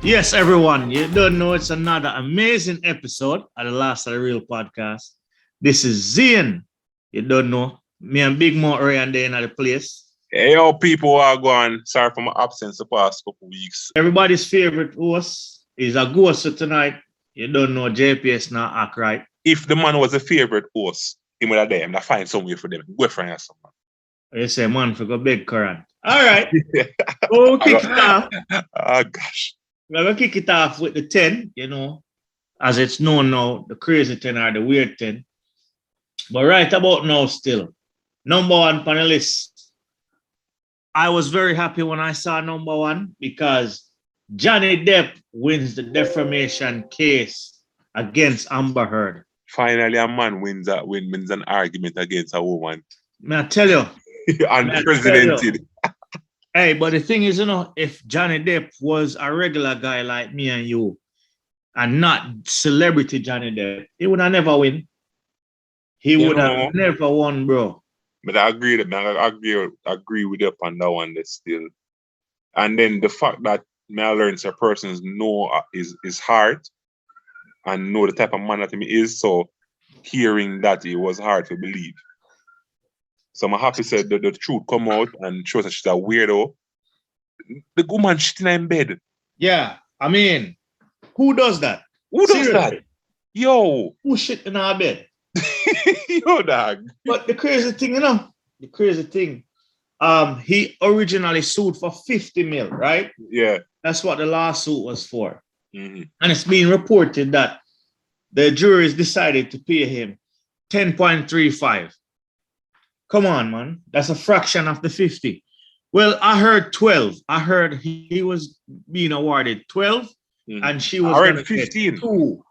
Yes, everyone, you don't know it's another amazing episode of the Last of the Real podcast. This is Zian. You don't know. Me and Big Mo Ray and in the place. Hey, yo, people are going. Sorry for my absence the past couple weeks. Everybody's favorite host is a ghost tonight. You don't know JPS now act right. If the man was a favorite host, he would have them. I find some way for them. Go for someone. You say, man, for go big current. All right. We'll kick it off. Oh, gosh. We're going to kick it off with the 10, you know, as it's known now, the crazy 10 or the weird 10. But right about now still, number one panelist. I was very happy when I saw number one because Johnny Depp wins the defamation case against Amber Heard. Finally, a man wins an argument against a woman. May I tell you? Unprecedented. Hey, but the thing is, you know, if Johnny Depp was a regular guy like me and you, and not celebrity Johnny Depp, he would have never win. He would have never won, bro. But I agree with you on that one still. And then the fact that I learned a person know his heart and know the type of man that he is, so hearing that it was hard to believe. So I'm happy said that the truth come out and shows that she's a weirdo. The woman shitting in bed. Yeah, I mean, who does that? Who does that? Yo. Who shit in our bed? Yo, dog. But the crazy thing, you know, he originally sued for 50 mil, right? Yeah. That's what the lawsuit was for. Mm-hmm. And it's being reported that the juries decided to pay him 10.35. Come on, man. That's a fraction of the 50. Well, I heard 12. I heard he was being awarded 12 and she was going to 15. 2.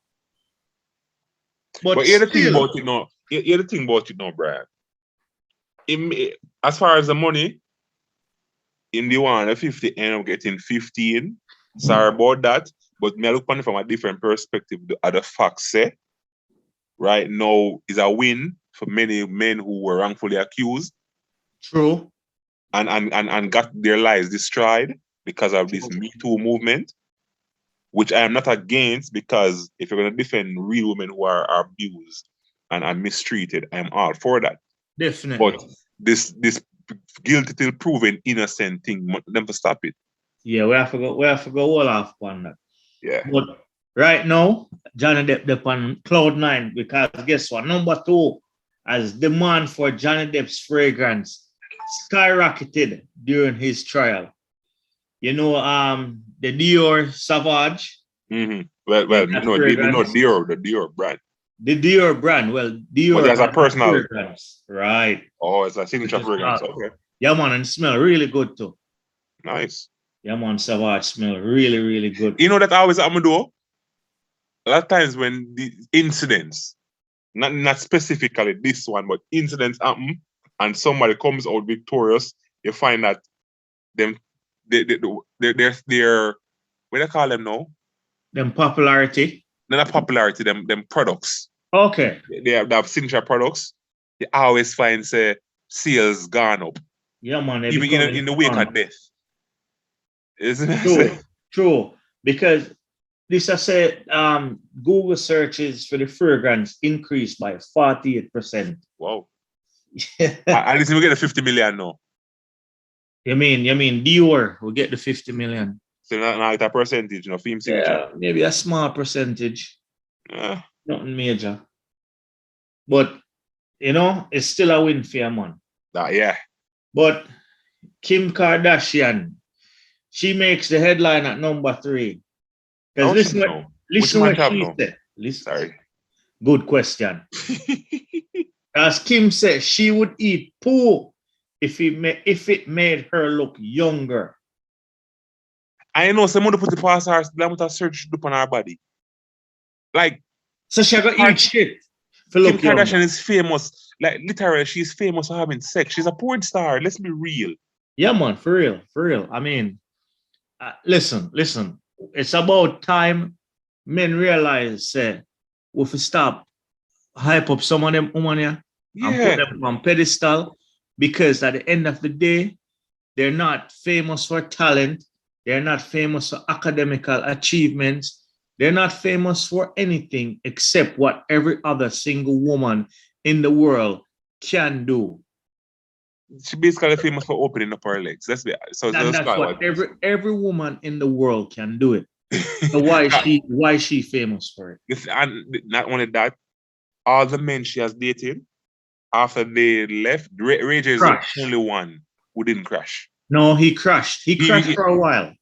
But here's the thing about it now, Brian. As far as the money, in the one, the 50 end up getting 15. Sorry about that. But me look on it from a different perspective. The other facts say, right now is a win for many men who were wrongfully accused. True. And got their lives destroyed because of this Me Too movement, which I am not against, because if you're going to defend real women who are abused and mistreated, I'm all for that. Definitely. But this guilty till proven innocent thing, never stop it. Yeah, we have to go all off on that. Yeah. But right now, Johnny Depp on cloud 9, because guess what? Number 2, as demand for Johnny Depp's fragrance skyrocketed during his trial. You know, the Dior Savage. Mm-hmm. Well, no, the Dior brand. The Dior brand. Well, Dior. But as a personal fragrance. Right. Oh, it's a signature fragrance. Okay. Yeah, man, and smell really good too. Nice. Yeah, man, Savage smell really, really good. You know that always happen though? A lot of times when the incidents, not specifically this one, but incidents happen and somebody comes out victorious, you find that they're what do they call them now? Them popularity. Not popularity, them products. Okay. They have signature products. You always find sales gone up. Yeah, man. Even in the wake of death. Isn't it? True. True. Because this I said Google searches for the fragrance increased by 48%. Wow. At least we get the 50 million now. You mean Dior will get the 50 million? So now it's a percentage, you know, film signature. Yeah, maybe a small percentage. Nothing major. But you know, it's still a win for your man. Yeah. But Kim Kardashian, she makes the headline at number 3. Because listen what she said. Sorry. Good question. As Kim said, she would eat poo if it made her look younger. I know someone to put the past her, them with a surgery on her body. Like, so she got eat shit. Kim Kardashian is famous. Like, literally, she's famous for having sex. She's a porn star. Let's be real. Yeah, man, for real. I mean, listen. It's about time men realize we have to stop hype up some of them women here and put Yeah. them on pedestal because at the end of the day, they're not famous for talent. They're not famous for academical achievements. They're not famous for anything except what every other single woman in the world can do. She basically famous for opening up her legs. So And that's that's quite what what it every woman in the world can do it. is. So why is she famous for it? And not only that, all the men she has dated after they left, Ray J is the Crash. only one who didn't crash. No, he crashed. He crashed for a while.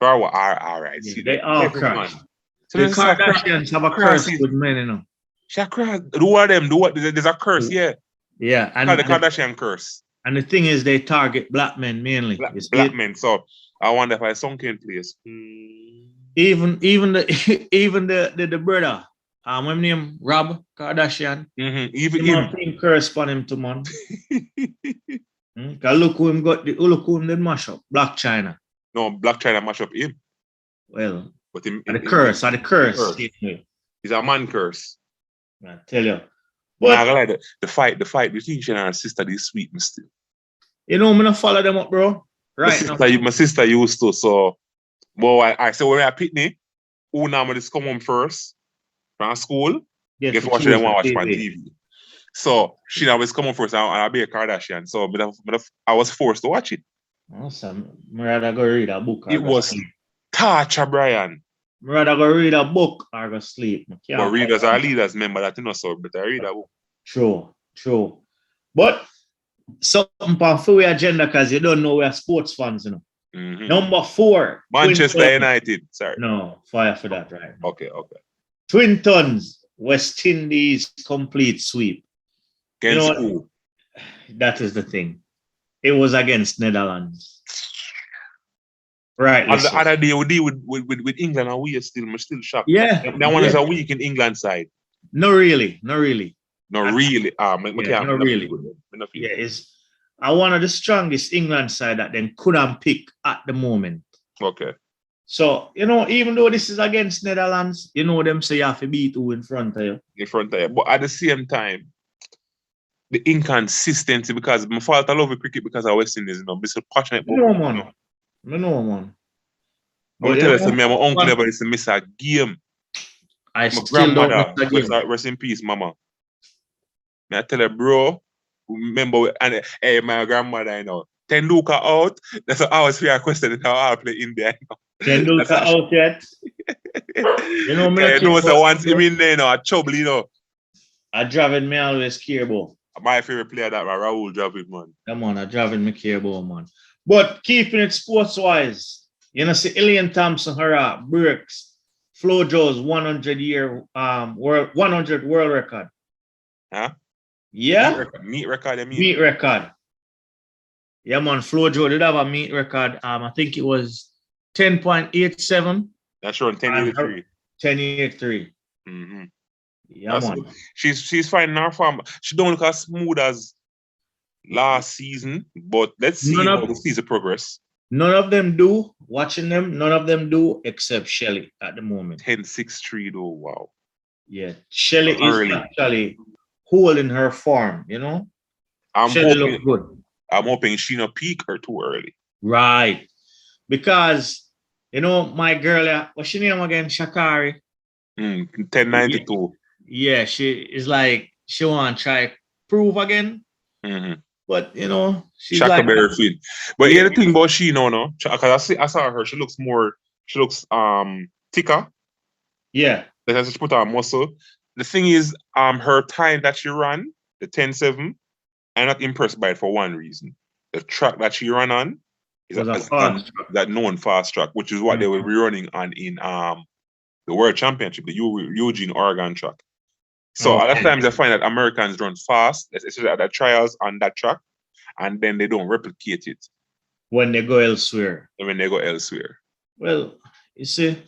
All right. Yeah, See, they all everyone. crashed. So The there's a Kardashians have a curse with men, you know. She a curse. Do what them? Do what? There's a curse, yeah. Yeah, and The Kardashian curse. And the thing is, they target black men mainly. Black men. So I wonder if I sunk in place. Even the brother, my name Rob Kardashian. Mm-hmm. Even him correspond him to man. Cause look who him did mash up. Black China. No, Black China mash up him. Well, but the curse. He's a man curse. I tell you. But like the fight between she and her sister is sweet, still. You know, I'm gonna follow them up, bro. Right. My sister used to, so I said when I pitney, who now just come home first from school, guess what she want to watch on TV. So she always come home first and I'll be a Kardashian. So I was forced to watch it. Awesome. I'd rather go read a book. It was torture, Brian. I'd rather go read a book or go sleep. But readers are leaders, remember that, you know, so but I read a book. True. But something for the agenda because you don't know we're sports fans, you know. Mm-hmm. Number 4. Manchester United. Sorry. No, fire for that, right? Okay. Twin Tons, West Indies complete sweep. Against who? That is the thing. It was against Netherlands. Right. And the other day we deal with England and we are still shocked. Yeah. That one is a week in England side. Not really. Not really. Not really. Yeah, it's one of the strongest England side that they couldn't pick at the moment. Okay. So, you know, even though this is against Netherlands, you know them say you have to beat who in front of you. But at the same time, the inconsistency, because my fault I love cricket because I West Indies, you know, I'm so passionate. No, man. But tell you, my uncle never used to miss a game. My still don't miss a game. Rest in peace, mama. I tell her, bro, remember, and hey, my grandmother, you know, Tenduka out. That's what I was fear question that I'll play India. Tenduka out yet? You know, me so once him in there, you know, a trouble, you know. I Dravid me always care about. My favorite player that Raul Dravid, man. Come on, I Dravid me care about, man. But keeping it sports-wise, you know, see Elaine Thompson-Herah breaks Flo-Jo's 100 world record. Huh? Yeah. Meat record, I mean. Meat record. Yeah, man. Flo-Jo did have a meat record. I think it was 10.87. That's right, 10.83. 10.83. Mm-hmm. Yeah, man. She's finding her form. She don't look as smooth as last season, but let's see how the season progress. None of them do. Watching them, none of them do except Shelly at the moment. 10.63 though. Wow. Yeah, Shelly is actually holding her form. You know, Shelly look good. I'm hoping she not peak or too early. Right, because you know my girl. What's her name again? Shakari. 10.92. Yeah, she is like she want to try prove again. Mm-hmm. But you know, she's Shaka like Berry Feed. But yeah, the thing about she, no, because I saw her. She looks thicker. Yeah. Like she put on muscle. The thing is, her time that she ran, the 10.7, I'm not impressed by it for one reason. The track that she ran on is that known fast track, which is what they will be running on in the World Championship, the Eugene, Oregon track. So a lot of times I find that Americans run fast, especially at the trials on that track, and then they don't replicate it when they go elsewhere. Well, you see,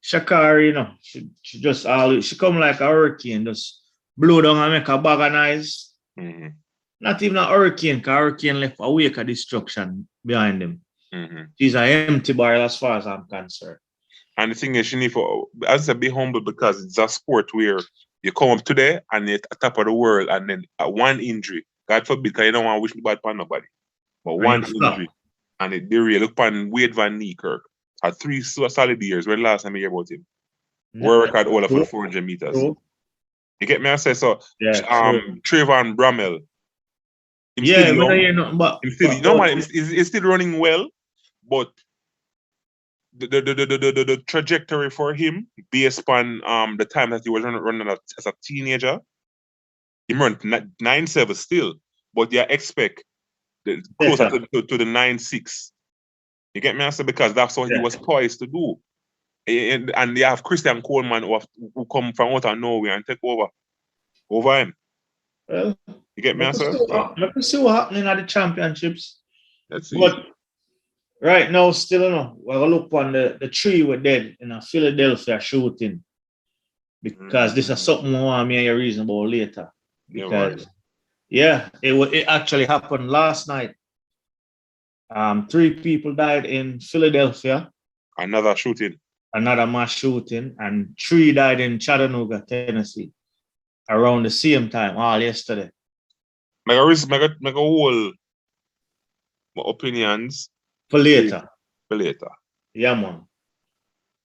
Shakari, you know, she just she come like a hurricane, just blow down and make a bag of noise. Mm-hmm. Not even a hurricane, because hurricane left a wake of destruction behind them. Mm-hmm. She's an empty barrel as far as I'm concerned. And the thing is, she need to be humble because it's a sport where You come up today and you're at the top of the world, and then one injury, God forbid, because you don't want to wish bad upon nobody. But one injury, and it derail. Look upon Wade Van Niekerk. Had 3 solid years. When last time you hear about him? World record all for 400 meters. True. You get me? I say so. Yeah, Trayvon Bramell. He's still running well, but the trajectory for him, based upon the time that he was running as a teenager, he run 9.7 still, but you expect closer to the 9.6. You get me? I say because that's what he was poised to do. And you have Christian Coleman who come from out of nowhere and take over him. Well, you get me? Let's see what happening at the championships. Let's see. But right now, still, we're going to look on the 3 were dead in a Philadelphia shooting. Because this is something I want me a reason about later. Because, it actually happened last night. 3 people died in Philadelphia. Another shooting. Another mass shooting. And 3 died in Chattanooga, Tennessee. Around the same time, all yesterday. Make a whole opinions. For later. Yeah, man.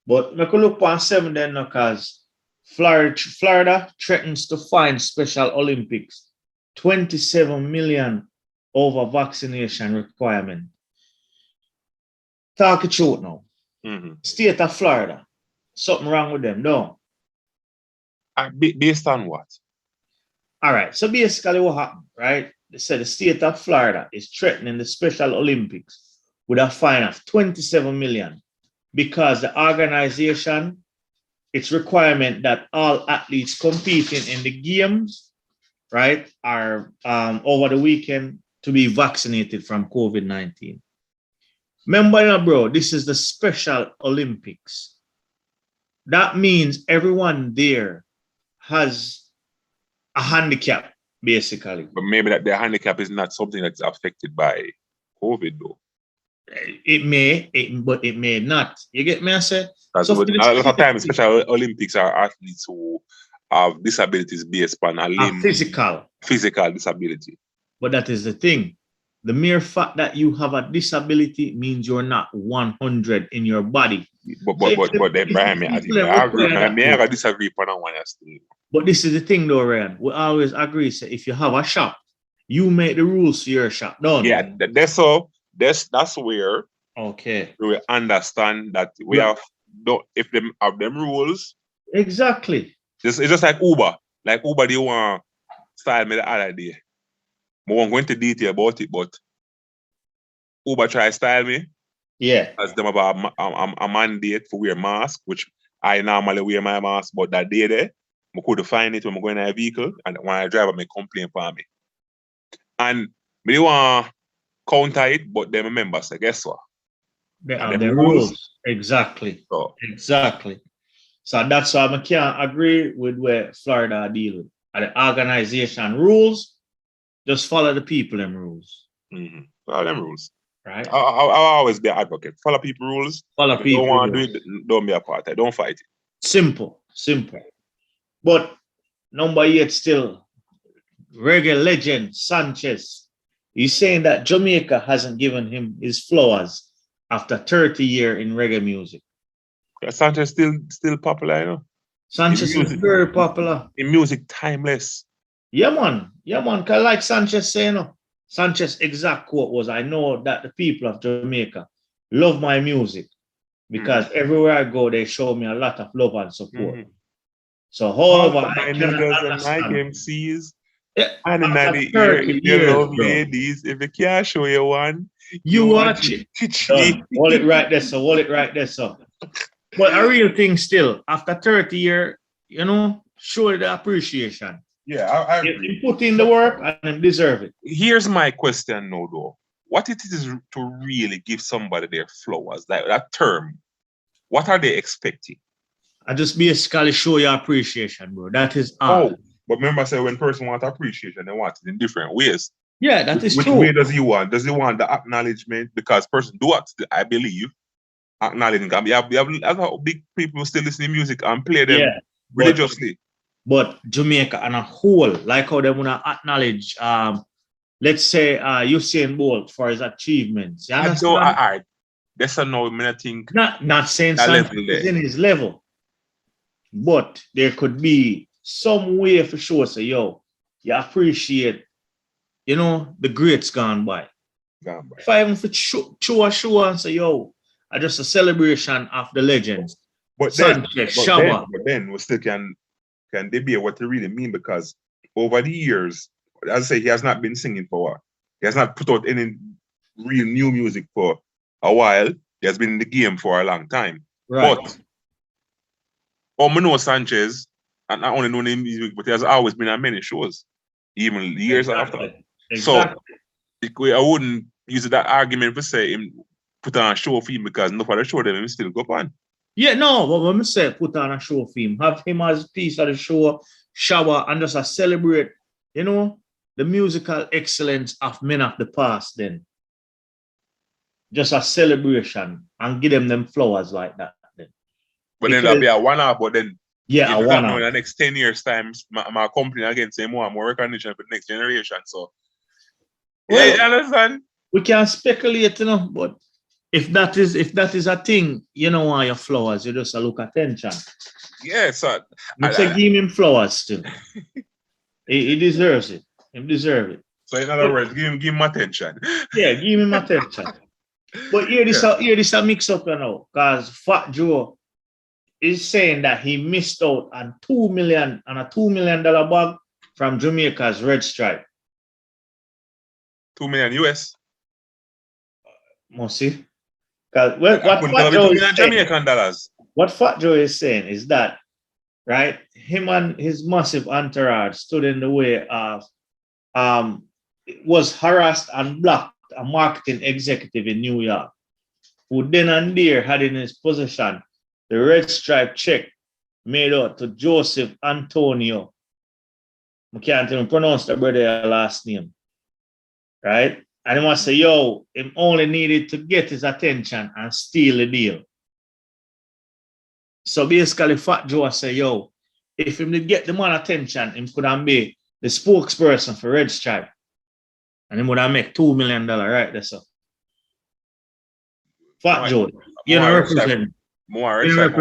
But make a look on 7 then, because Florida threatens to fine Special Olympics 27 million over vaccination requirement. Talk it short now. State of Florida. Something wrong with them, no? Based on what? All right. So basically what happened, right? They said the state of Florida is threatening the Special Olympics with a fine of 27 million because the organization, its requirement that all athletes competing in the games, right, are over the weekend to be vaccinated from COVID-19. Remember, bro, this is the Special Olympics. That means everyone there has a handicap, basically. But maybe that their handicap is not something that's affected by COVID, though. It may, but it may not. You get me? I say. A lot of times, Special Olympics are athletes who have disabilities based upon a limb. Physical disability. But that is the thing. The mere fact that you have a disability means you're not 100 in your body. But then, Brian, I disagree upon that one. But this is the thing, though, Ryan. We always agree. So if you have a shop, you make the rules for your shop, don't you? Yeah, that's so. That's where we understand that we have. If them have them rules, exactly. It's just like Uber. Like Uber, they want style me the other day. I won't go into detail about it, but Uber try to style me. Yeah. As them about a mandate for wear mask, which I normally wear my mask, but that day there, I could find it when I go in a vehicle, and when I drive, I make complaint for me. And they want counter it, but them members say, guess what? They have the rules. Exactly. Exactly. So that's why I can't agree with where Florida deal with. The organization rules, just follow the people them rules. Follow them rules. Right. I'll always be an advocate. Follow people rules. Follow people. Don't want to do it, don't be a part of it. Don't fight it. Simple. But number 8 still, reggae legend Sanchez. He's saying that Jamaica hasn't given him his flowers after 30 years in reggae music. Sanchez still popular, you know. Sanchez is very popular. In music, timeless. Yeah, man. Cause like Sanchez saying, Sanchez' exact quote was, "I know that the people of Jamaica love my music because everywhere I go, they show me a lot of love and support." So, however, I cannot understand. My MCs, yeah, and in the ear, if you love ladies, if you can't show you one, you watch it. Hold it right there, so. But a real thing still, after 30 years, show the appreciation. Yeah, I agree. You put in the work and deserve it. Here's my question now, though. What it is to really give somebody their flowers, like that term, what are they expecting? I just basically show your appreciation, bro. That is all. Oh, but remember I said when person wants appreciation, they want it in different ways. Yeah, that is true. Which way does he want? Does he want the acknowledgement? Because person do it, I believe, acknowledging. We have big people still listen to music and play them religiously. but Jamaica on a whole, like how they wanna acknowledge let's say Usain Bolt for his achievements. You I don't. understand? That's a no. I think Not saying that Sanchez level is there. in his level, but there could be some way for sure. Say, yo, you appreciate, the greats gone by. Gone by. If I even for show and say, yo, I just a celebration of the legends. But Sanchez, Shabba. then we still can debate what they really mean, because over the years, as I say, he has not been singing for a while. He has not put out any real new music for a while. He has been in the game for a long time. Right. But I know Sanchez, and not only know him music, but he has always been on many shows, even years after. Exactly. So I wouldn't use that argument for say him put on a show for him, because enough of the show them him still go on. Yeah, no, but when I say put on a show for him, have him as piece of the show, shower, and just a celebrate, the musical excellence of men of the past then. Just a celebration and give them flowers like that. Then. But then that'll be a one-off, but then yeah, a one-off. In the next 10 years' time, my company again say more and more recognition for the next generation. So well, yeah, you understand? We can speculate, but if that is a thing, you don't want your flowers, you just look attention. Yeah, so I say give him flowers still. he deserves it. He deserves it. So in other words, give him attention. Yeah, give him attention. But here this a mix up, because Fat Joe is saying that he missed out on $2 million bag from Jamaica's Red Stripe. $2 million US. Must see. Because what Fat Joe is saying is that, right, him and his massive entourage stood in the way of was harassed and blocked a marketing executive in New York, who then and there had in his possession the Red Stripe check made out to Joseph Antonio. I can't even pronounce the brother's last name. Right? And he must say, yo, him only needed to get his attention and steal the deal. So basically, Fat Joe say, yo, if him did get the man attention, him could have be the spokesperson for Red Stripe. And him would have make $2 million right there, so. Fat Joe, you know, represent. More Red Stripe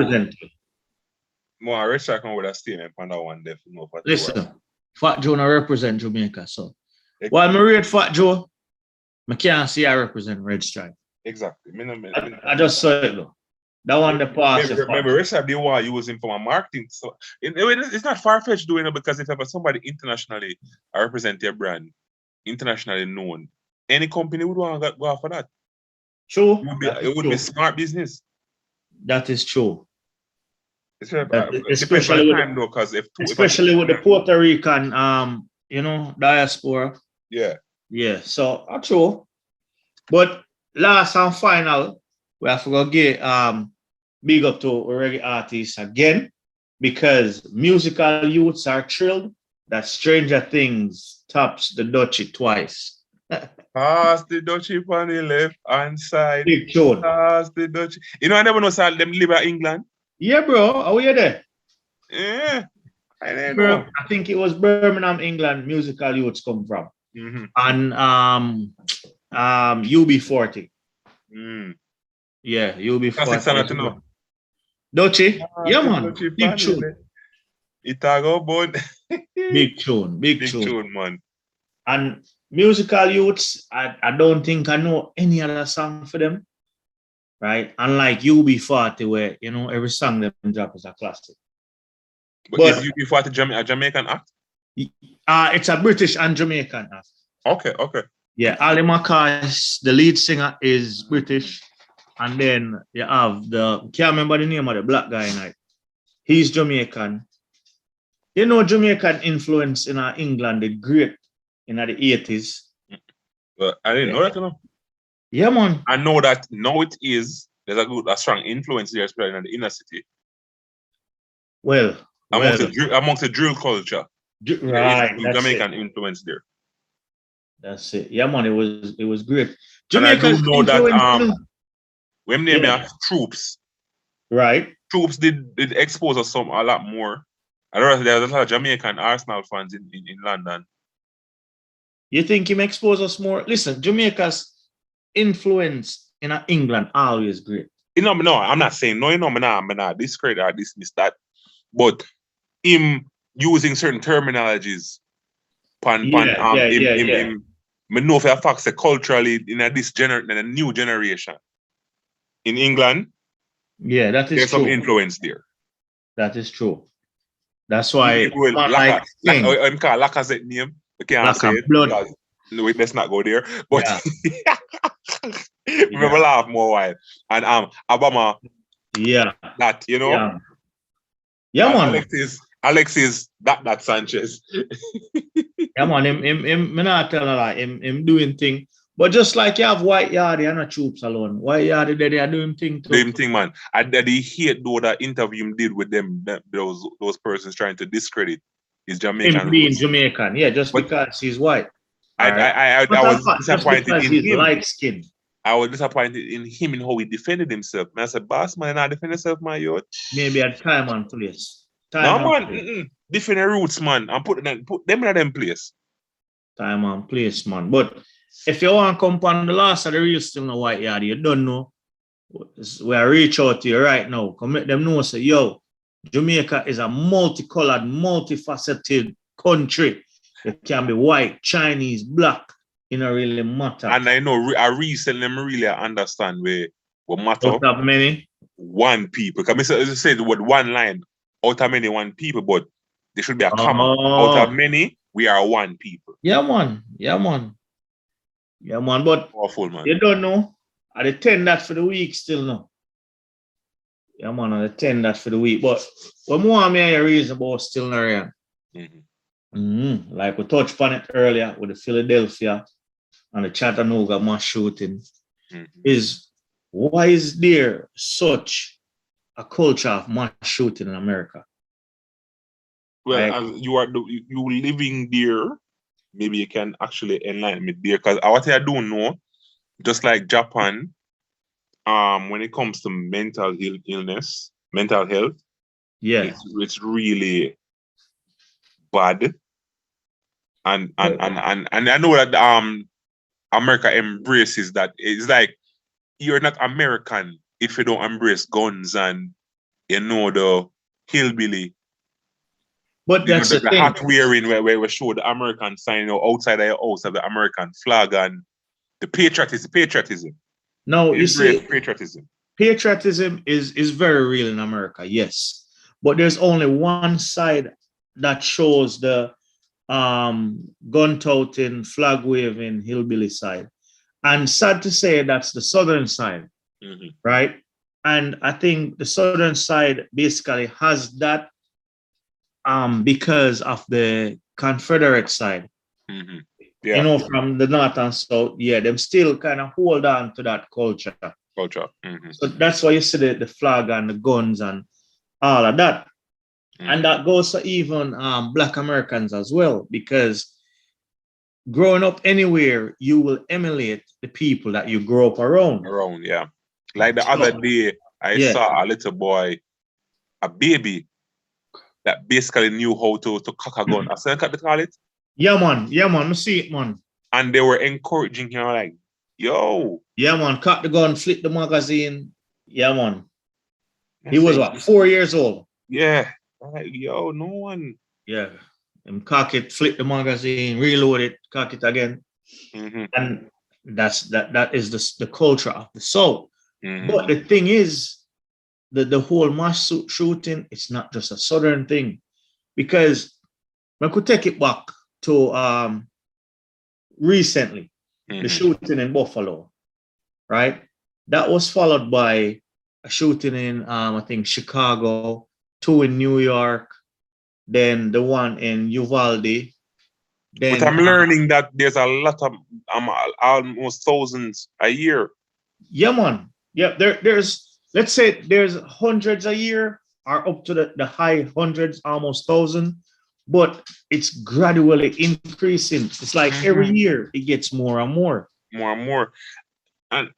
with a statement on that one. Listen, Fat Joe no represent Jamaica, so. While I read Fat Joe, I can't see I represent Red Stripe. Exactly. I just saw it though. That one the past. Remember, Red Stripe, they want to use him for my marketing. So it's not far-fetched doing it, because if ever somebody internationally represent their brand, internationally known, any company would want to go for that. True. It would be smart business. That is true. Especially with the Puerto Rican diaspora. Yeah. So true. But last and final, we have to get big up to reggae artists again, because musical youths are thrilled that Stranger Things tops the Dutchie twice. Pass the Dutchie on the left hand side. Big tune. Pass the Dutchie. I never know how them live in England. Yeah, bro. How are you there? Yeah. I think it was Birmingham, England, musical youths come from. Mm-hmm. And UB40. Mm. Yeah, UB40. Dutchie? Yeah, man. Big tune. Itago bone. Big tune, man. And musical youths, I don't think I know any other song for them. Right? Unlike UB40, where every song them drop is a classic. But is UB40 a Jamaican act? It's a British and Jamaican act. Okay. Yeah, Ali Mackay, the lead singer, is British. And then you have can't remember the name of the black guy in it. He's Jamaican. Jamaican influence in England, the great in the 80s. But I didn't know that, Yeah, man. I know that now it is. There's a strong influence there, especially in the inner city. Well, amongst the drill culture. Right. Jamaican influence there. That's it. Yeah, man. It was great. Jamaica. And I do know that when they have Troops. Right. Troops did expose us a lot more I don't know, there's a lot of Jamaican Arsenal fans in London. You think him expose us more? Listen, Jamaica's influence in England always great. No, I'm not saying no, I'm not discredit or dismiss that. But him using certain terminologies I know for a fact that culturally in a new generation in England, that is there's true. some influence there. That is true. That's why I'm called Lacazette name. We can't say it because let's not go there. But remember laugh more while. And Obama. Yeah. That, you know. Yeah, man. Alexis that Sanchez. Yeah, man. Him not telling a lie. Him doing thing. But just like you have White Yardie and not Troops alone. White Yardie, they are doing thing too. Doing thing, man. And they hate though that interview him did with them, those persons trying to discredit his Jamaican. Him being Jamaican, just because he's white. I was disappointed in him. Light skin. I was disappointed in him and how he defended himself. Man, I said, boss, man, not defend yourself, my youth. Maybe at time and place. Defend the roots, man. And put them in them place. Time and place, man. But if you want to come on the last of the real still no White Yard, you don't know. We are reach out to you right now. Come let them know, say, yo, Jamaica is a multicolored, multifaceted country. It can be white, Chinese, black. It don't really matter. And I know I recently really understand what matter. Out of many? One people. Because I said with one line, out of many one people, but there should be a comma. Out of many, we are one people. Yeah, man. But powerful, man. You don't know. At the 10 that for the week still no. Yeah, man, at the 10 that for the week. But when more me a reason about still no real. Like we touched on it earlier with the Philadelphia and the Chattanooga mass shooting, is why is there such a culture of mass shooting in America? Well, as you living there, maybe you can actually enlighten me there. Because what I do know, just like Japan, when it comes to mental health, it's really bad. And I know that America embraces that. It's like you're not American if you don't embrace guns and the hillbilly. But that's the thing. hat wearing where we show the American sign outside of your house of the American flag and the patriotism. No, you see, patriotism. Patriotism is very real in America, yes. But there's only one side that shows the gun toting, flag waving, hillbilly side. And sad to say, that's the southern side, right? And I think the southern side basically has that because of the Confederate side. From the north and south, them still kind of hold on to that culture. So that's why you see the flag and the guns and all of that. And that goes for even Black Americans as well, because growing up anywhere, you will emulate the people that you grow up around. Like the other day, I saw a little boy, a baby, that basically knew how to cock a gun. I said, what they call it? Yeah, man. I see it, man. And they were encouraging him, like, yo. Yeah, man. Cock the gun, flip the magazine. Yeah, man. He was, 4 years old? Yeah. Like, yo, no one. Yeah. And cock it, flip the magazine, reload it, cock it again. And that is the culture of the South. But the thing is, the whole mass shooting, it's not just a Southern thing. Because I could take it back to recently, the shooting in Buffalo, right? That was followed by a shooting in, I think, Chicago, 2 in New York, then the one in Uvalde. Then, but I'm learning that there's a lot of, almost thousands a year. Yeah, man. Yeah, there's, let's say there's hundreds a year, or up to the high hundreds, almost 1,000. But it's gradually increasing. It's like every year it gets more and more. More and more. And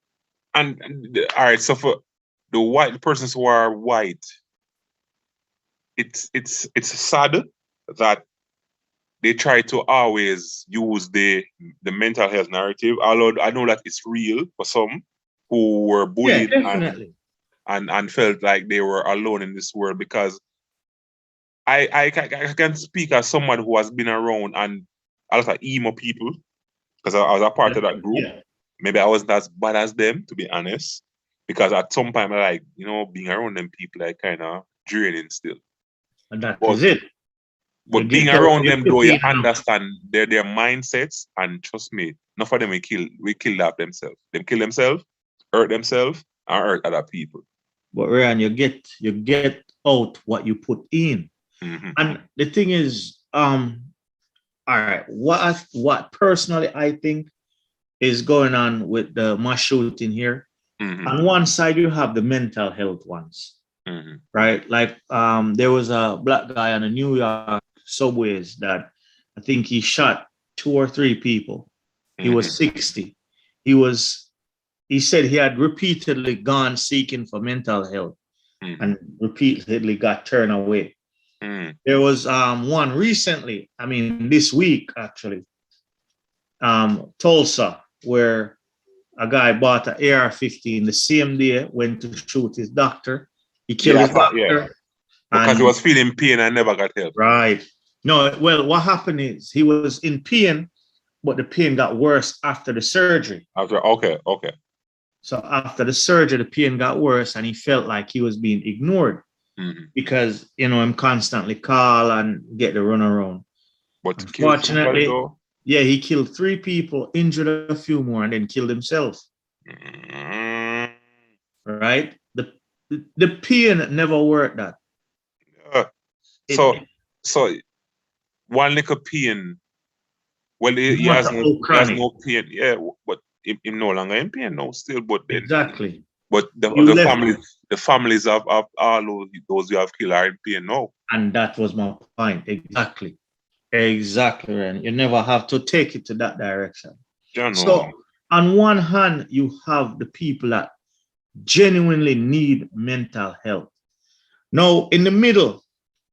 all right, so for the white persons who are white, it's sad that they try to always use the mental health narrative. Although I know that it's real for some who were Yeah, bullied definitely. and felt like they were alone in this world. Because I can speak as someone who has been around and a lot of emo people, because I was a part of that group. Yeah, Maybe I wasn't as bad as them, to be honest. Because at some time, I like, being around them people, like kind of draining still. and that But is it. You but being get out, around you them put though, you in enough. understand their mindsets, and trust me, enough of them we kill that themselves. Them kill themselves, hurt themselves, and hurt other people. But Ryan, you get out what you put in. Mm-hmm. And the thing is, all right, what personally I think is going on with the mass shooting here. Mm-hmm. On one side, you have the mental health ones, Mm-hmm. right? Like there was a black guy on the New York subways that I think he shot 2 or 3 people. He Mm-hmm. was 60. He said he had repeatedly gone seeking for mental health Mm-hmm. and repeatedly got turned away. Mm-hmm. There was one recently, I mean this week actually, Tulsa, where a guy bought an AR-15 the same day, went to shoot his doctor. He killed Yeah, I his thought, yeah. doctor. Because he And was feeling pain and never got help. right. No, well, what happened is he was in pain, but the pain got worse after the surgery. Okay. So after the surgery, the pain got worse and he felt like he was being ignored Mm-hmm. because, I'm constantly call and get the runaround. But to kill somebody Unfortunately, though. yeah, he killed 3 people, injured a few more, and then killed himself. Mm-hmm. Right? The pain never worked that. Yeah. So It so one little pain. Well, no he has matter no how he has chronic. no pain. Yeah, but him no longer in pain now still. But then Exactly. but the You the left, families the families of all those you have killed are in pain now. and that was my point. Exactly. Exactly, and you never have to take it to that direction. You know. So on one hand, you have the people that genuinely need mental health. Now, in the middle,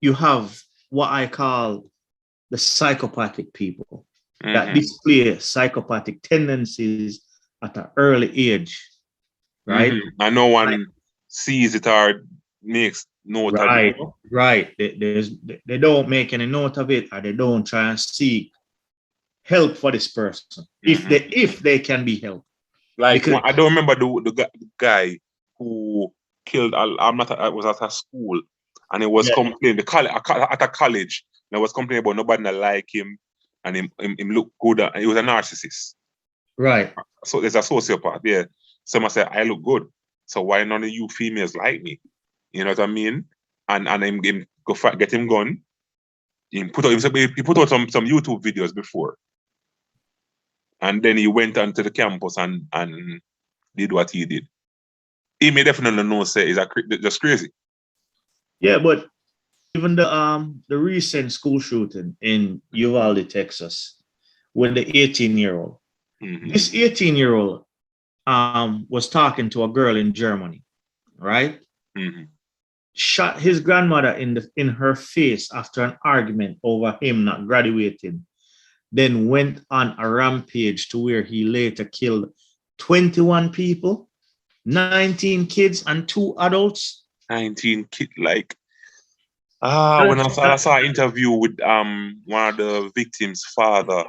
you have what I call the psychopathic people that Mm-hmm. display psychopathic tendencies at an early age, right? Mm-hmm. And no one sees it or makes note of it. Right, right. They don't make any note of it, or they don't try and seek help for this person Mm-hmm. if they can be helped. Like Because I don't remember the guy who killed. I'm not. I was at a school, and he was yeah, complaining. At a college, and I was complaining about nobody not like him, and him look good. And he was a narcissist. right, So there's a sociopath. Yeah. Someone said I look good. So why none of you females like me? You know what I mean? And him go get him gone. He put out some YouTube videos before, and then he went onto the campus and did what he did. He may definitely know say is just crazy. yeah. But even the recent school shooting in Uvalde, Texas, with the 18-year-old, Mm-hmm. this 18-year-old was talking to a girl in Germany, right? Mm-hmm. Shot his grandmother in her face after an argument over him not graduating, then went on a rampage to where he later killed 21 people, 19 kids, and 2 adults. 19 kid like when I saw an interview with one of the victims' father,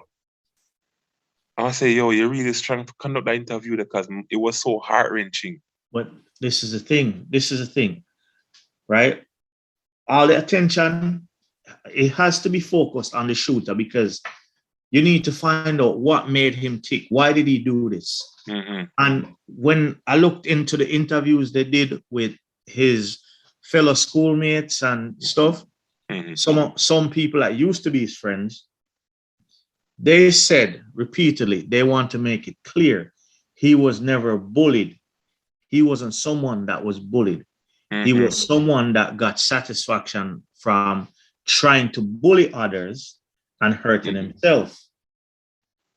I say, yo, you're really strong to conduct that interview because it was so heart wrenching. But this is the thing. This is the thing, right? All the attention, it has to be focused on the shooter because you need to find out what made him tick. Why did he do this? Mm-hmm. And when I looked into the interviews they did with his fellow schoolmates and stuff, Mm-hmm. some people that used to be his friends, they said repeatedly they want to make it clear he was never bullied. He wasn't someone that was bullied. He Mm-hmm. was someone that got satisfaction from trying to bully others and hurting himself.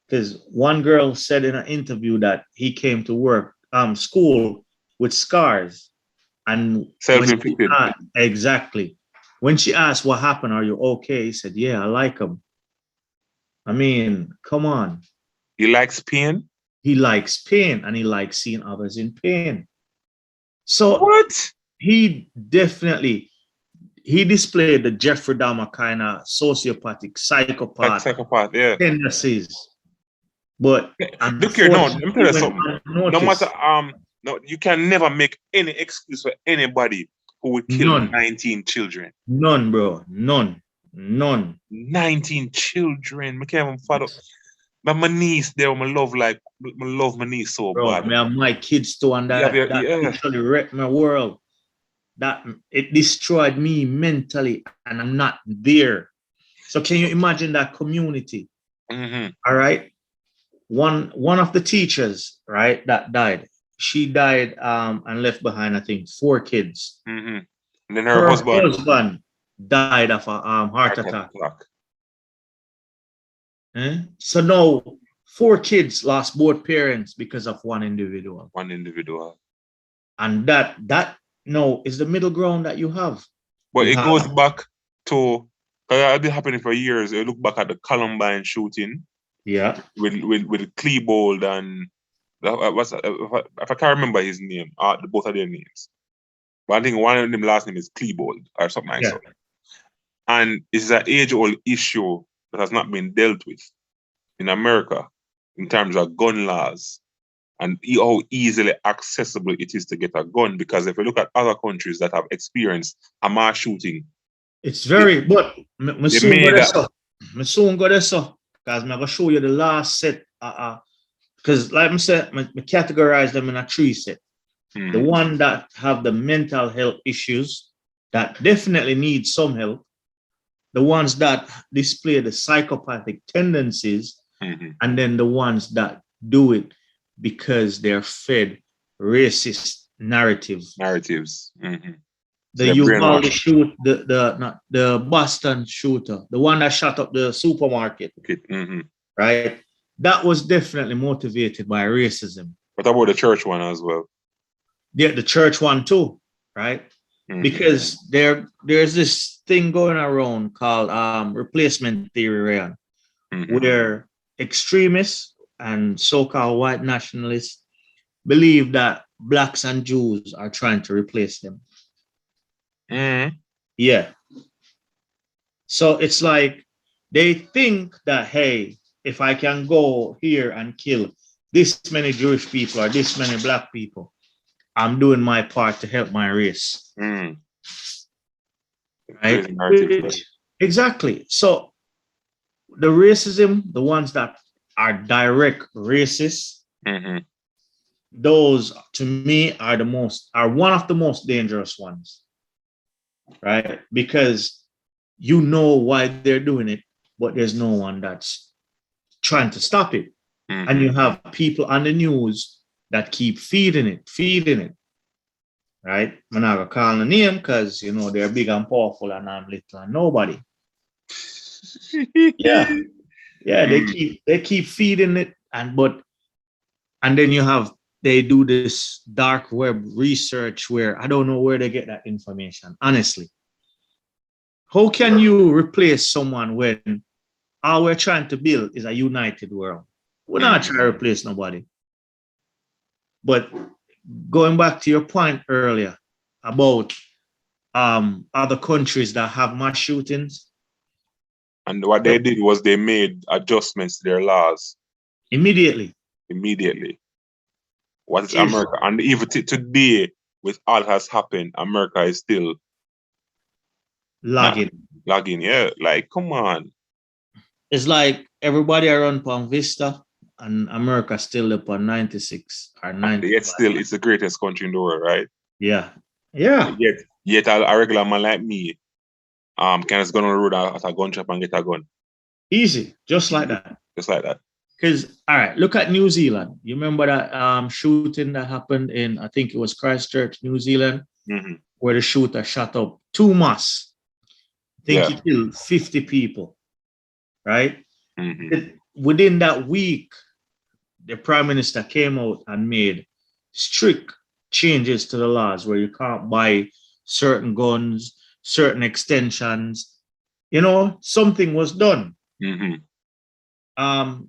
Because one girl said in an interview that he came to school with scars, and Self-inflicted. exactly When she asked what happened, are you okay? He said, yeah, I like him. I mean, come on. He likes pain. He likes pain and he likes seeing others in pain. So What? he definitely, he displayed the Jeffrey Dahmer kind of sociopathic, Like psychopath psychopath, yeah. tendencies. But Look here, no, let me tell unfortunately, you went something. No matter unnoticed. no, you can never make any excuse for anybody who would kill None. 19 children. None, bro. None. 19 children. I can't even follow. But my niece there, I love my niece so Bro, bad. I have my kids too, and that Yeah. literally wrecked my world. That it destroyed me mentally, and I'm not there. So can you imagine that community? Mm-hmm. All right. One of the teachers, right, that died. She died and left behind, I think, 4 kids. Mm-hmm. And then her Her husband, husband died of a heart attack. So now 4 kids lost both parents because of one individual. One individual. And that no is the middle ground that you have. But it goes back to, it's been happening for years. You look back at the Columbine shooting. Yeah. With Klebold and if I can't remember his name, both of their names. But I think one of them last name is Klebold or something like that. And it's an age-old issue that has not been dealt with in America in terms of gun laws and how easily accessible it is to get a gun. Because if you look at other countries that have experienced a mass shooting, it's very, but I soon got this up. Because I'm going to show you the last set. Because like I said, I categorize them in a 3 set. Mm-hmm. The one that have the mental health issues that definitely need some help. The ones that display the psychopathic tendencies, mm-hmm. and then the ones that do it because they're fed racist narratives. Mm-hmm. The Uvalde shoot, the Boston shooter, the one that shot up the supermarket, mm-hmm. right? That was definitely motivated by racism. What about the church one as well? Yeah, the church one too, right? Mm-hmm. Because there's this thing going around called replacement theory, mm-hmm. where extremists and so-called white nationalists believe that blacks and Jews are trying to replace them. Mm-hmm. Yeah. So it's like they think that, hey, if I can go here and kill this many Jewish people or this many black people, I'm doing my part to help my race. Mm. Right? Exactly. So the racism, the ones that are direct racists, mm-hmm. those to me are one of the most dangerous ones. Right? Because you know why they're doing it, but there's no one that's trying to stop it. Mm-hmm. And you have people on the news that keep feeding it. Right? I'm not gonna call the name because they're big and powerful and I'm little and nobody. Yeah. They keep feeding it, and then they do this dark web research where I don't know where they get that information, honestly. How can you replace someone when all we're trying to build is a united world? We're not trying to replace nobody. But going back to your point earlier about other countries that have mass shootings. And what they did was they made adjustments to their laws. Immediately. What is America? And even today, with all has happened, America is still lagging, yeah. Like, come on. It's like everybody around Palm Vista and America still up on 96 or 90. Yet still, it's the greatest country in the world, right? Yeah. Yet a regular man like me, can just go on the road at a gun shop and get a gun. Easy, just like that. Because, all right, look at New Zealand. You remember that shooting that happened in, I think it was Christchurch, New Zealand, mm-hmm. where the shooter shot up 2 mosques. I think he killed 50 people, right? Mm-hmm. Within that week, the prime minister came out and made strict changes to the laws where you can't buy certain guns, certain extensions. You know, something was done. Mm-hmm.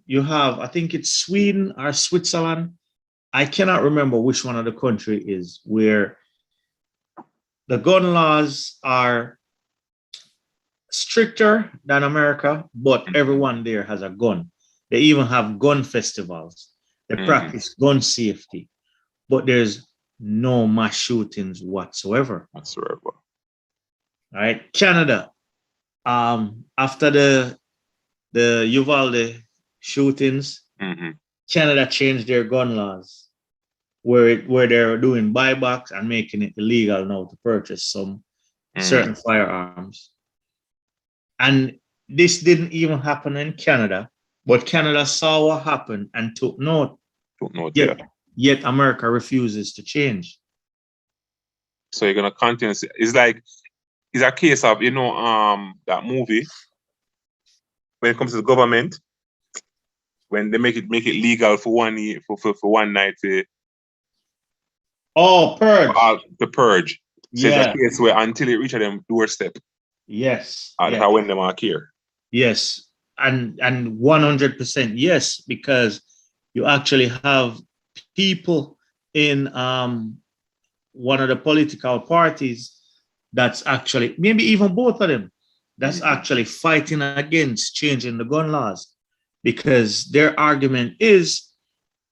You have, I think it's Sweden or Switzerland. I cannot remember which one of the country is where the gun laws are stricter than America, but everyone there has a gun. They even have gun festivals. They practice gun safety, but there's no mass shootings whatsoever. Whatsoever. All right, Canada. After the Uvalde shootings, Canada changed their gun laws, where they're doing buybacks and making it illegal now to purchase some certain firearms. And this didn't even happen in Canada, but Canada saw what happened and took note. Yet America refuses to change. So you're gonna continue. It's like it's a case of, you know, that movie when it comes to the government, when they make it legal for 1 year for 1 night to purge. The purge. So Yeah. it's a case where until it reaches them doorstep. Yes. That's when them are care. Yes. And 100% yes, because you actually have people in one of the political parties that's actually, maybe even both of them, that's actually fighting against changing the gun laws, because their argument is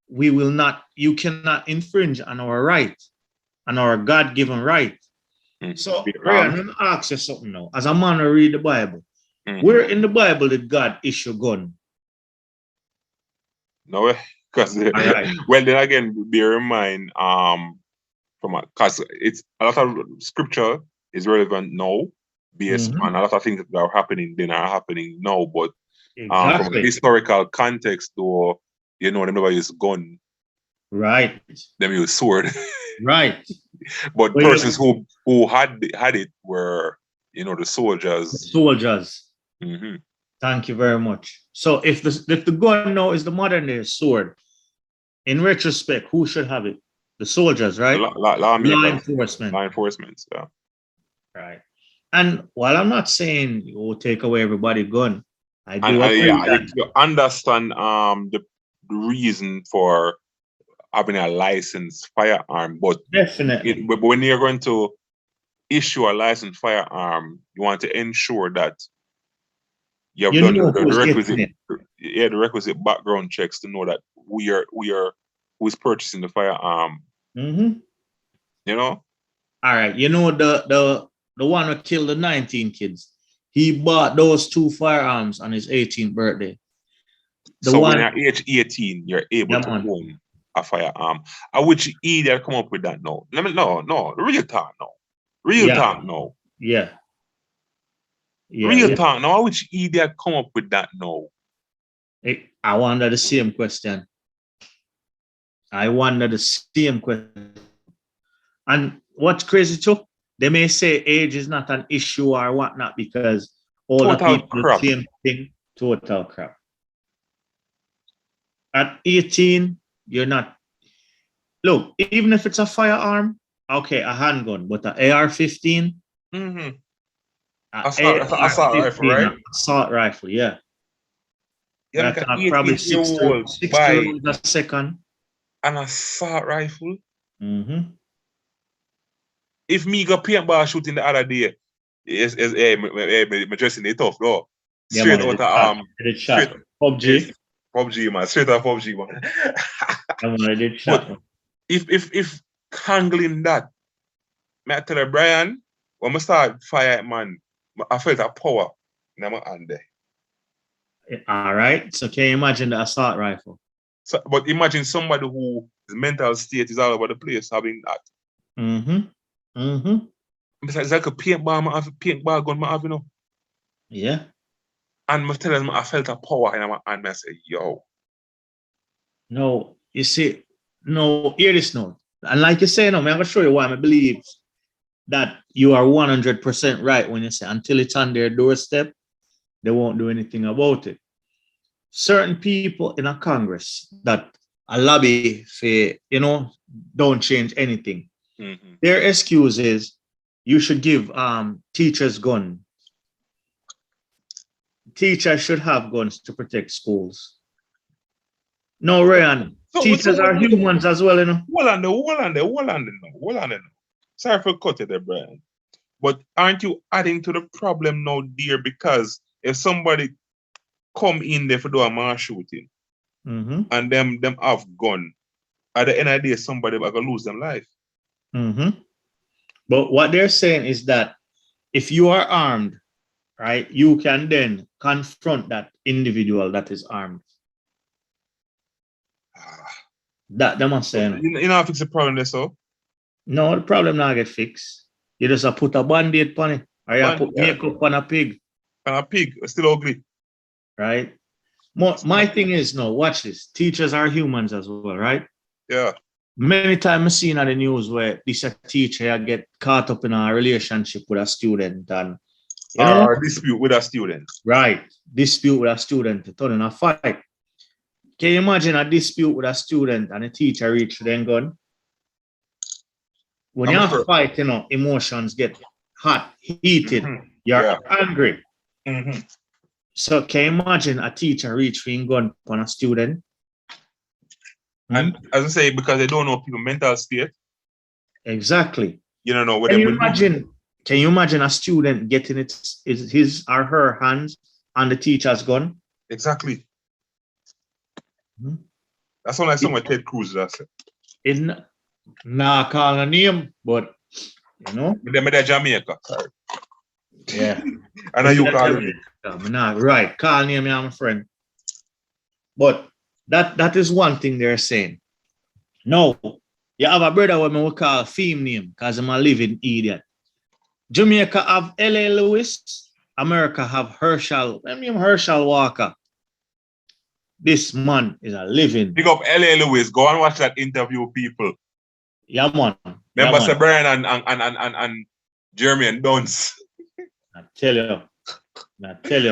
you cannot infringe on our right, on our God-given right. So, Ryan, let me ask you something now. As a man who read the Bible, where in the Bible did God issue gun? No, because well, then again, bear in mind, because it's a lot of scripture is relevant now, based on a lot of things that are happening then are happening now. But from a historical context, though, you know, they never use gun. Right. Them use sword. Right. But persons who had it were, you know, the soldiers. The soldiers. Thank you very much. So if the gun now is the modern day sword, in retrospect, who should have it? The soldiers, right? Law enforcement. Law enforcement, yeah. Right. And while I'm not saying you will take away everybody's gun, I do you understand the reason for having a licensed firearm, but definitely. But when you're going to issue a licensed firearm, you want to ensure that you have done the requisite background checks to know that who's purchasing the firearm. You know? All right. You know the one who killed the 19 kids. He bought those 2 firearms on his 18th birthday. When you're age 18, you're able to own a firearm. I wish idiot come up with that now. No. Real talk now. Talk now. Yeah. Real talk now. I wish idiot come up with that now. I wonder the same question. And what's crazy too, they may say age is not an issue or whatnot because all the people do the same thing. Total crap. At 18, you're not. Look, even if it's a firearm, okay, a handgun, but an AR-15. Assault rifle, right? Assault rifle, yeah. That probably 60 rounds a second. An assault rifle? If me go paintball shooting the other day, my dressing it tough, though. Straight out of PUBG, man. Straight out of PUBG, man. But if handling that, may I tell you, Brian, when I start fire, man, I felt a power in my hand there. All right. So can you imagine the assault rifle? So, but imagine somebody whose mental state is all over the place having that. It's like a paintball gun I have, you know. Yeah. And I tell them I felt a power in my hand. I say, yo. No, you see, no, hear this now. And like you say, no, I'm going to show you why I believe that you are 100% right when you say until it's on their doorstep, they won't do anything about it. Certain people in a Congress that a lobby for, don't change anything. Their excuse is you should give teachers guns. Teachers should have guns to protect schools. No, Ryan, teachers are humans as well, you know. Hold on there. Sorry for cutting there, Brian. But aren't you adding to the problem now, dear? Because if somebody come in there for do a mass shooting and them have gun, at the end of the day, somebody are gonna lose their life. But what they're saying is that if you are armed, right, you can then confront that individual that is armed. That them are saying. You know, fix the problem there, so? No, the problem not get fixed. You just put a band-aid on it, or you put makeup on a pig. And a pig, still ugly. Right? My thing is, no, watch this. Teachers are humans as well, right? Yeah. Many times I've seen on the news where this teacher get caught up in a relationship with a student and or dispute with a student. Right. Dispute with a student to turn in a fight. Can you imagine a dispute with a student and a teacher reach for them gun? When you fight, you know, emotions get hot, heated, you're angry. So can you imagine a teacher reach for a gun on a student? And as I say, because they don't know people's mental state. Exactly. You don't know what can you imagine a student getting his or her hands on the teacher's gun? Exactly. That's what like someone Ted Cruz does. Nah, call a name, but you know. They're Jamaica. Sorry. Yeah. I know you call me. Right. Call name, I'm a friend. But that is one thing they're saying. No, you have a brother what we call a theme name because I'm a living idiot. Jamaica have L.A. Lewis. America have Herschel. I mean Herschel Walker. This man is a living. Pick up L.A. Lewis. Go and watch that interview, people. Yeah, man. Remember Sir Brian and Jeremy and Duns. I tell you,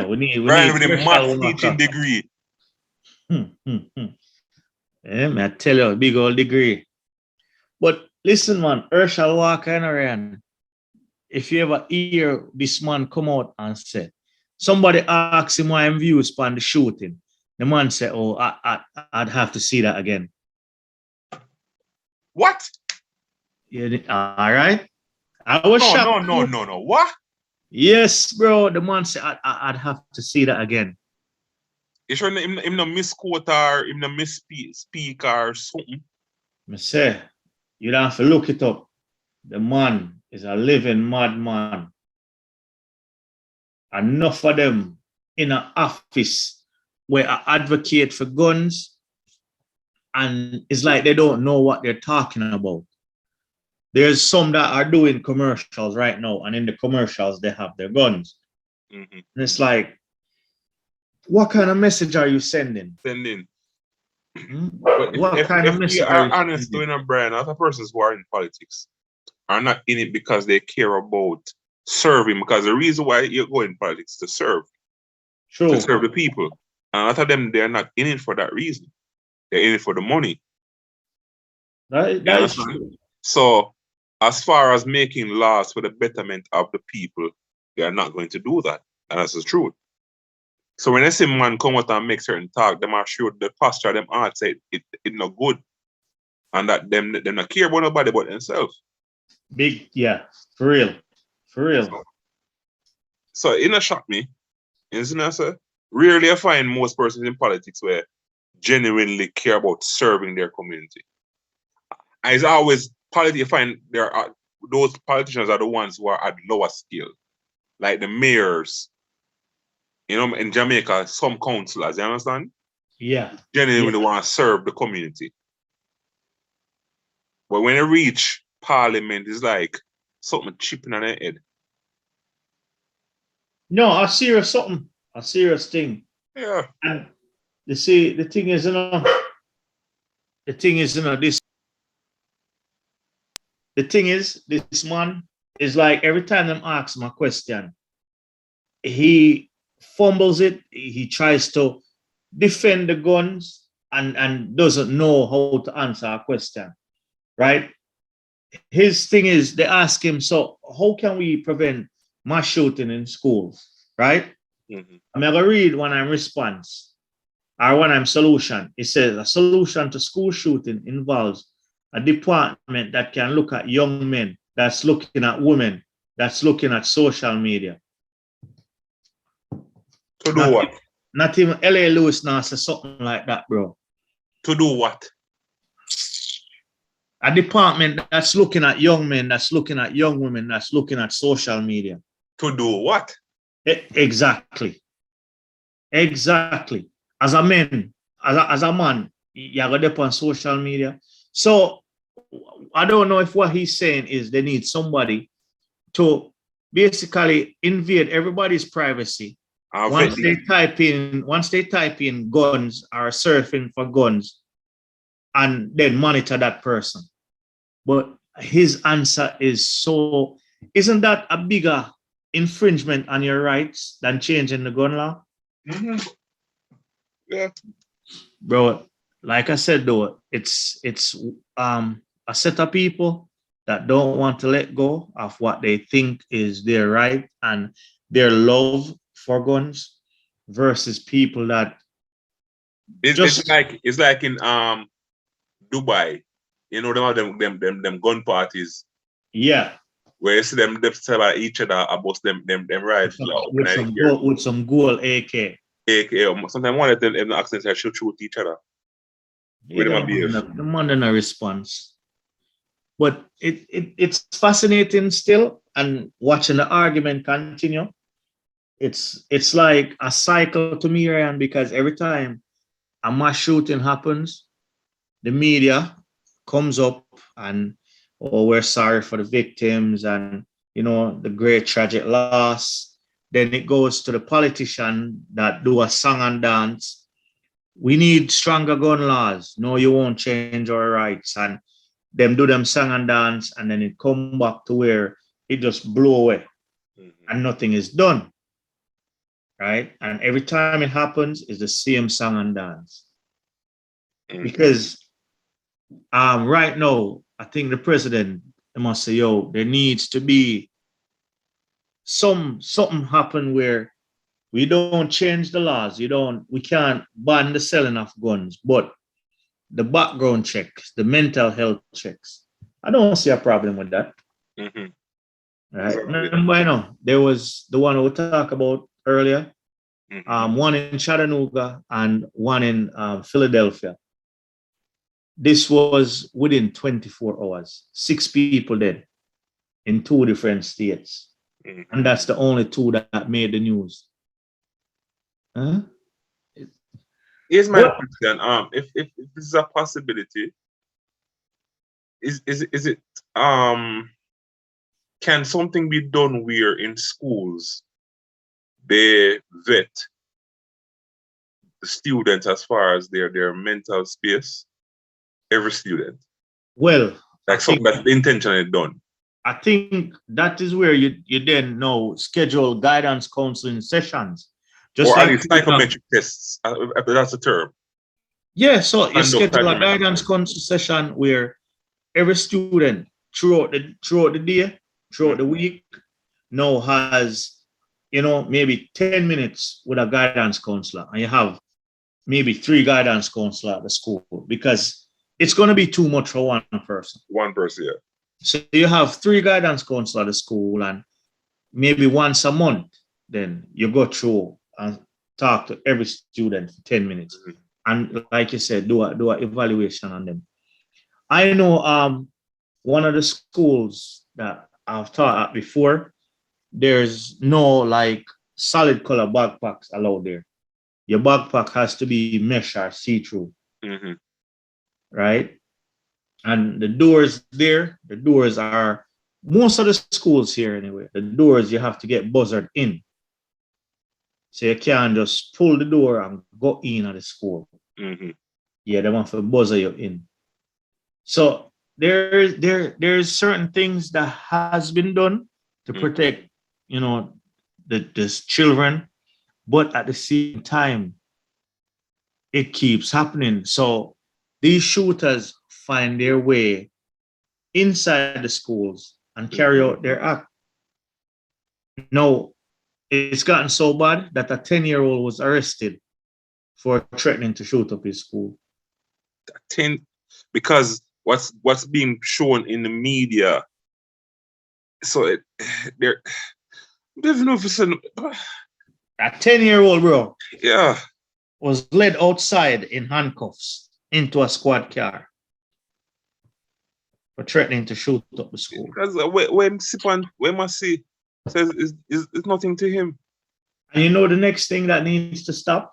we need Brian with a math teaching degree. I tell you, big old degree. But listen, man, Herschel Walker and Ryan, if you ever hear this man come out and say, somebody ask him why I'm views on the shooting, the man say, oh, I'd have to see that again. What? Yeah, all right. I was shocked. No. What? Yes, bro. The man said, I'd have to see that again. You sure him no misquote or him no misspeak or something? I say, you don't have to look it up. The man is a living madman. Enough of them in an office where I advocate for guns, and it's like they don't know what they're talking about. There's some that are doing commercials right now, and in the commercials, they have their guns. And it's like, what kind of message are you sending? What kind of message are you honest doing, Brian, other persons who are in politics are not in it because they care about serving, because the reason why you go in politics is to serve. True. To serve the people. And a lot of them, they're not in it for that reason. They're in it for the money. That is true. So, as far as making laws for the betterment of the people, they are not going to do that. And that's the truth. So when I see man come out and make certain talk, them are sure the posture, them heart say it not good. And that them not care about nobody but themselves. Big, yeah, for real. So it not shock me. You know, sir? Rarely I find most persons in politics where genuinely care about serving their community. As always, you find those politicians are the ones who are at lower scale, like the mayors. You know, in Jamaica, some councillors, you understand? Yeah. Genuinely want to serve the community. But when they reach parliament, it's like something chipping on their head. No, a serious thing. Yeah. And you see, the thing is, this man is like every time them ask him a question, he fumbles it, he tries to defend the guns and doesn't know how to answer a question, right? his thing is they ask him, so how can we prevent mass shooting in schools? Right? Mm-hmm. I'm gonna read one I'm response or one I'm solution. It says a solution to school shooting involves a department that can look at young men, that's looking at women, that's looking at social media. To do Not, what? not even LA Lewis now says something like that, bro. To do what? A department that's looking at young men, that's looking at young women, that's looking at social media. To do what? Exactly. Exactly. As a man, as a man, you got up on social media. So I don't know if what he's saying is they need somebody to basically invade everybody's privacy. Once they type in guns or surfing for guns, and then monitor that person. But his answer is so, isn't that a bigger infringement on your rights than changing the gun law? Mm-hmm. Yeah. Bro, like I said though, it's a set of people that don't want to let go of what they think is their right and their love for guns versus people that It's like in Dubai, you know, them gun parties yeah, where you see them they tell each other about them rifle open here. with some gold AK. Sometimes one of them accents are shoot each other Yeah, with them abuse. the man in a response. But it's fascinating still, and watching the argument continue. It's like a cycle to me, Ryan, because every time a mass shooting happens, the media comes up and, oh, we're sorry for the victims and, you know, the great tragic loss. Then it goes to the politician that do a song and dance. We need stronger gun laws. No, you won't change our rights. And them do them song and dance, and then it come back to where it just blow away and nothing is done. Right? And every time it happens, it's the same song and dance. Because right now, I think the president must say, yo, there needs to be something happen where we don't change the laws. We can't ban the selling of guns, but the background checks, the mental health checks. I don't see a problem with that. Mm-hmm. Right? Remember, you know, there was the one we talked about earlier, one in Chattanooga and one in Philadelphia. This was within 24 hours. 6 people dead in 2 different states. And that's the only 2 that made the news. Huh? Here's my question. If this is a possibility, is it can something be done where in schools they vet the students as far as their mental space? Every student. Well, like something that's intentionally done. I think that is where you then know schedule guidance counseling sessions. Just or like at least psychometric tests. That's a term. Yeah, so you schedule a guidance counseling session where every student throughout the day, throughout the week, now has, you know, maybe 10 minutes with a guidance counselor, and you have maybe 3 guidance counselors at the school, because it's going to be too much for one person. One person, yeah. So you have 3 guidance counselors at the school, and maybe once a month, then you go through and talk to every student for 10 minutes. And like you said, do a evaluation on them. I know one of the schools that I've taught at before, there's no like solid color backpacks allowed there. Your backpack has to be mesh or see-through. Right? And the doors there, the doors are, most of the schools here anyway, the doors you have to get buzzed in. So you can't just pull the door and go in at the school. Yeah, they want to buzzer you in. So there's certain things that has been done to protect, you know, the children, but at the same time, it keeps happening. So these shooters find their way inside the schools and carry out their act. Now, it's gotten so bad that a 10-year-old was arrested for threatening to shoot up his school. 10, because what's being shown in the media, so there, don't even know if it's a 10-year-old, bro, yeah, was led outside in handcuffs into a squad car for threatening to shoot up the school. Because when I see says it's nothing to him. And you know the next thing that needs to stop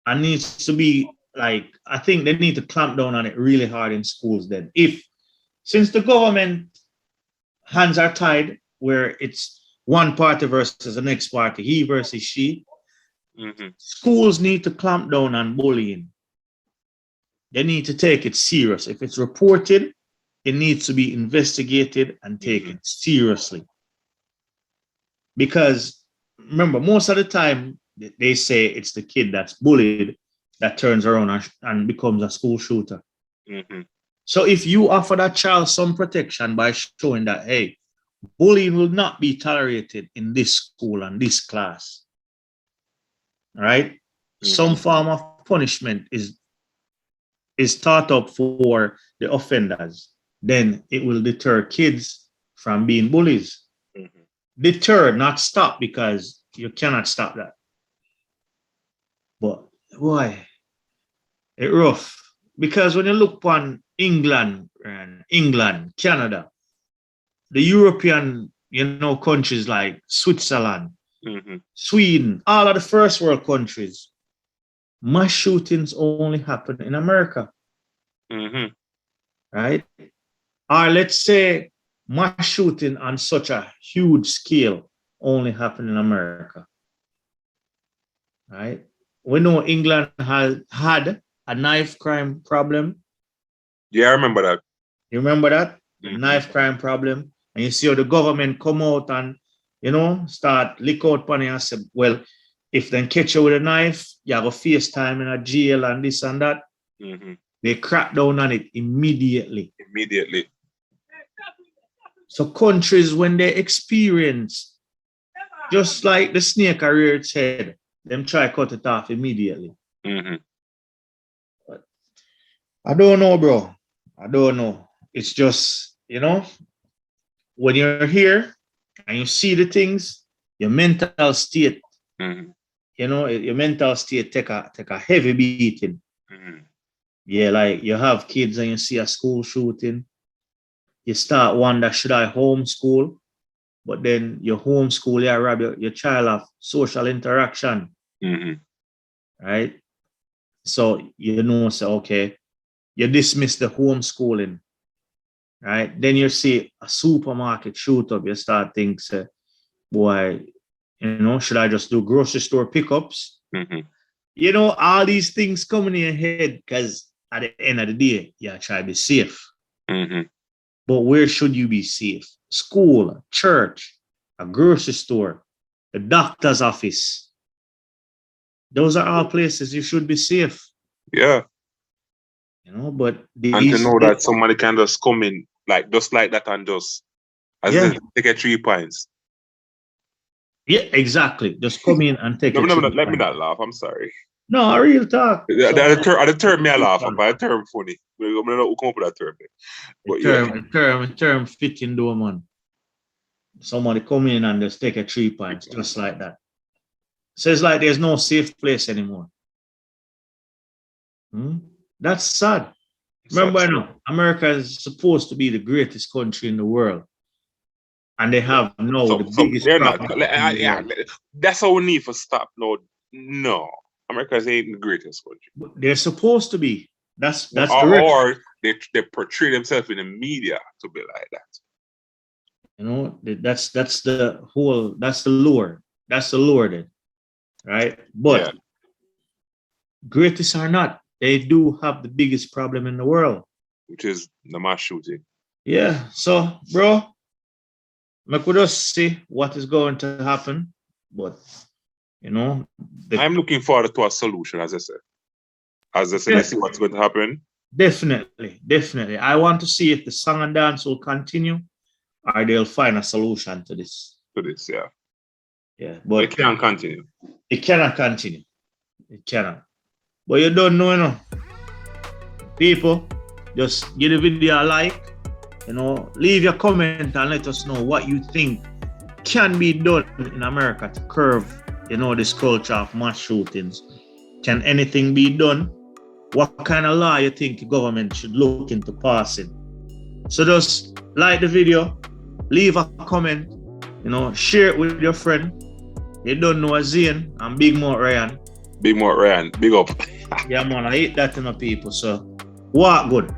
and needs to be like, I think they need to clamp down on it really hard in schools then. Since the government hands are tied where it's one party versus the next party, he versus she, schools need to clamp down on bullying. They need to take it serious. If it's reported, it needs to be investigated and taken seriously. Because remember, most of the time they say it's the kid that's bullied that turns around and becomes a school shooter. So if you offer that child some protection by showing that, hey, bullying will not be tolerated in this school and this class, right? Some form of punishment is thought up for the offenders, then it will deter kids from being bullies. Deter, not stop, because you cannot stop that. But boy, it's rough. Because when you look upon England, Canada, the European, countries like Switzerland, Sweden, all of the first world countries, mass shootings only happen in America. Right? Or let's say mass shooting on such a huge scale only happen in America. Right? We know England had a knife crime problem. Yeah, I remember that. You remember that? The knife crime problem. And you see how the government come out and, start lick out on you and say, well, if they catch you with a knife, you have a face time in a jail and this and that. They crack down on it immediately. So countries, when they experience, just like the snake rear its head, them try cut it off immediately. But I don't know, bro. I don't know. It's just, when you're here and you see the things, your mental state, your mental state take a heavy beating. Yeah, like you have kids and you see a school shooting, you start wonder, should I homeschool? But then you homeschool, you rob your child of social interaction. Right? So say, okay, you dismiss the homeschooling. Right? Then you see a supermarket shoot up, you start thinking, say, boy, should I just do grocery store pickups? All these things coming in your head because at the end of the day, you try to be safe. But where should you be safe? School, church, a grocery store, the doctor's office. Those are all places you should be safe. Yeah. But and to know that somebody can just come in just like that and just take a 3 points. Yeah, exactly. Just come in and take it. Let me not laugh. I'm sorry. No, real talk. The term me I laugh at, but the term funny. I'm not come up with that term. But term fitting though, man. Somebody come in and just take a 3 points, just like that. So it's like there's no safe place anymore. That's sad. Remember, America is supposed to be the greatest country in the world. And they have the biggest problem. That's how we need to stop. No. America ain't the greatest country. They're supposed to be. That's or they portray themselves in the media to be like that. That's the lure. That's the lure then. Right? But greatest or not, they do have the biggest problem in the world. Which is the mass shooting. Yeah. So, bro, I could just see what is going to happen. But, I'm looking forward to a solution, as I said. Let's see what's going to happen. Definitely, definitely. I want to see if the song and dance will continue or they'll find a solution to this. To this, yeah. Yeah, It but can't continue. it cannot continue. It cannot. But you don't know, people, just give the video a like, leave your comment and let us know what you think can be done in America to curb, this culture of mass shootings. Can anything be done? What kind of law you think the government should look into passing? So just like the video, leave a comment, share it with your friend. You don't know Zane and Big Mouth Ryan. Big Mouth Ryan, big up. Yeah, man, I hate that, people. So, what good?